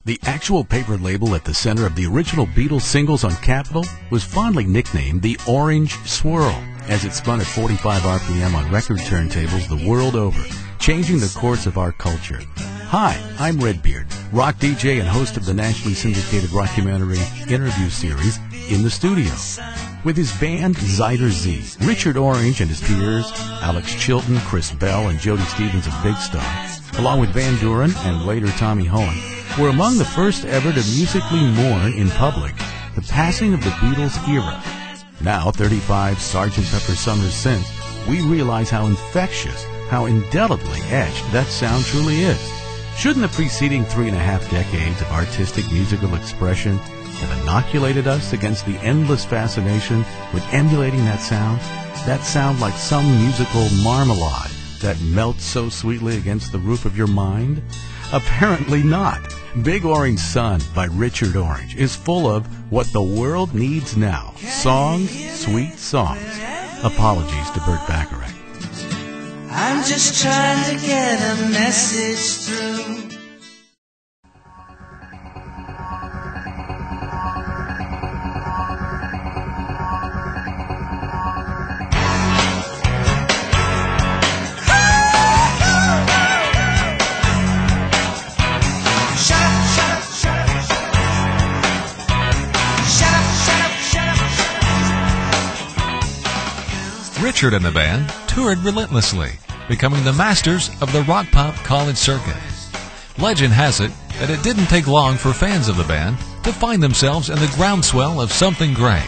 The actual paper label at the center of the original Beatles singles on Capitol was fondly nicknamed the Orange Swirl, as it spun at 45 RPM on record turntables the world over, changing the course of our culture. Hi, I'm Redbeard, rock DJ and host of the nationally syndicated rockumentary interview series In the Studio. With his band Zyder Z, Richard Orange and his peers, Alex Chilton, Chris Bell, and Jody Stevens of Big Star, along with Van Duren and later Tommy Hohen, were among the first ever to musically mourn in public the passing of the Beatles era. Now, 35 Sgt. Pepper summers since, we realize how infectious, how indelibly etched that sound truly is. Shouldn't the preceding 3.5 decades of artistic musical expression have inoculated us against the endless fascination with emulating that sound like some musical marmalade that melts so sweetly against the roof of your mind? Apparently not. Big Orange Sun by Richard Orange is full of what the world needs now. Songs, sweet songs. Apologies to Burt Bacharach. I'm just trying to get a message through. Richard and the band toured relentlessly, becoming the masters of the rock-pop college circuit. Legend has it that it didn't take long for fans of the band to find themselves in the groundswell of something great.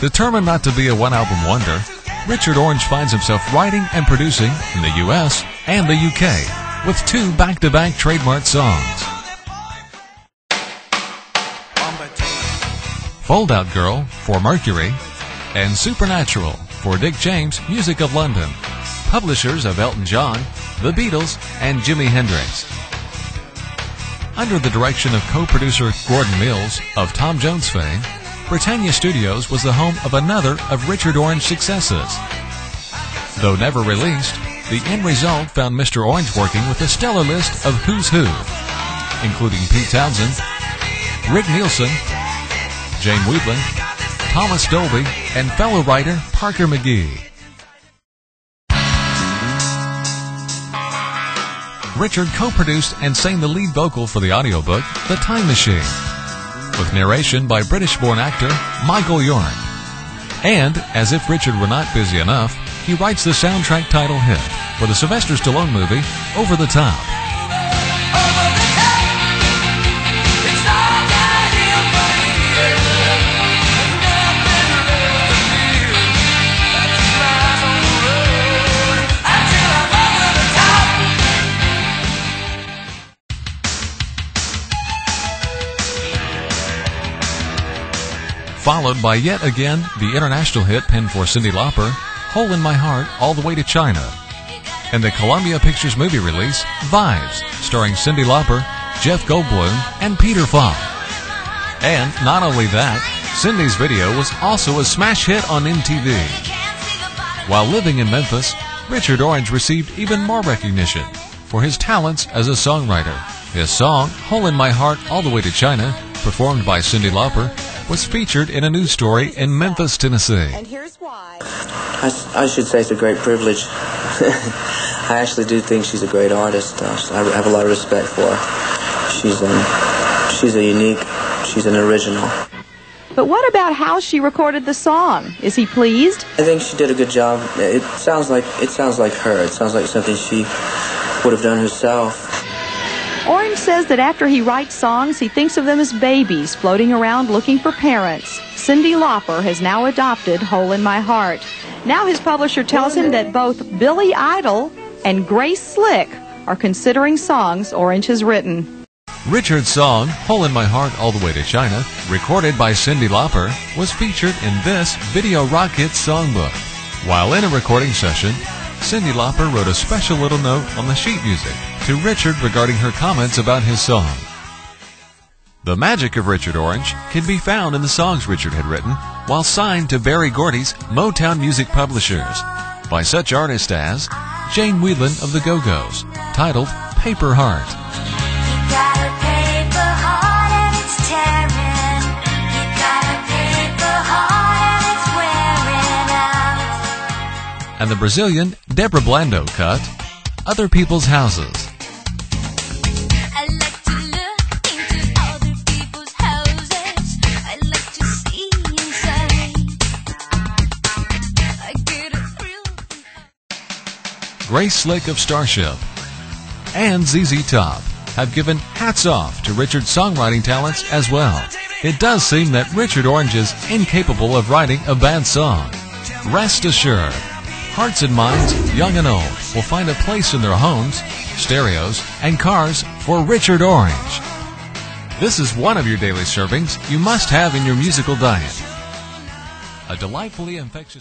Determined not to be a one-album wonder, Richard Orange finds himself writing and producing in the U.S. and the U.K. with 2 back-to-back trademark songs. Fold Out Girl for Mercury and Supernatural for Dick James Music of London, publishers of Elton John, The Beatles, and Jimi Hendrix. Under the direction of co-producer Gordon Mills of Tom Jones fame, Britannia Studios was the home of another of Richard Orange's successes. Though never released, the end result found Mr. Orange working with a stellar list of who's who, including Pete Townsend, Rick Nielsen, Jane Wiedlin, Thomas Dolby, and fellow writer Parker McGee. Richard co-produced and sang the lead vocal for the audiobook The Time Machine, with narration by British-born actor Michael Yorn. And, as if Richard were not busy enough, he writes the soundtrack title hit for the Sylvester Stallone movie Over the Top. Followed by yet again the international hit penned for Cyndi Lauper, Hole in My Heart All the Way to China, and the Columbia Pictures movie release, Vibes, starring Cyndi Lauper, Jeff Goldblum, and Peter Falk. And not only that, Cyndi's video was also a smash hit on MTV. While living in Memphis, Richard Orange received even more recognition for his talents as a songwriter. His song, Hole in My Heart All the Way to China, performed by Cyndi Lauper, was featured in a news story in Memphis, Tennessee. And here's why. I should say it's a great privilege. I actually do think she's a great artist. I have a lot of respect for her. She's a unique, she's an original. But what about how she recorded the song? Is he pleased? I think she did a good job. It sounds like her. It sounds like something she would have done herself. Orange says that after he writes songs, he thinks of them as babies floating around looking for parents. Cyndi Lauper has now adopted Hole in My Heart. Now his publisher tells him that both Billy Idol and Grace Slick are considering songs Orange has written. Richard's song, Hole in My Heart All the Way to China, recorded by Cyndi Lauper, was featured in this Video Rock Hits songbook. While in a recording session, Cyndi Lauper wrote a special little note on the sheet music to Richard regarding her comments about his song. The magic of Richard Orange can be found in the songs Richard had written while signed to Berry Gordy's Motown Music Publishers by such artists as Jane Wiedlin of the Go-Go's, titled Paper Heart. and the Brazilian Deborah Blando cut Other People's Houses. I like to look into other people's houses. I like to see inside. I get a thrill from... Grace Slick of Starship and ZZ Top have given hats off to Richard's songwriting talents as well. It does seem that Richard Orange is incapable of writing a bad song. Rest assured, hearts and minds, young and old, will find a place in their homes, stereos, and cars for Richard Orange. This is one of your daily servings you must have in your musical diet. A delightfully infectious...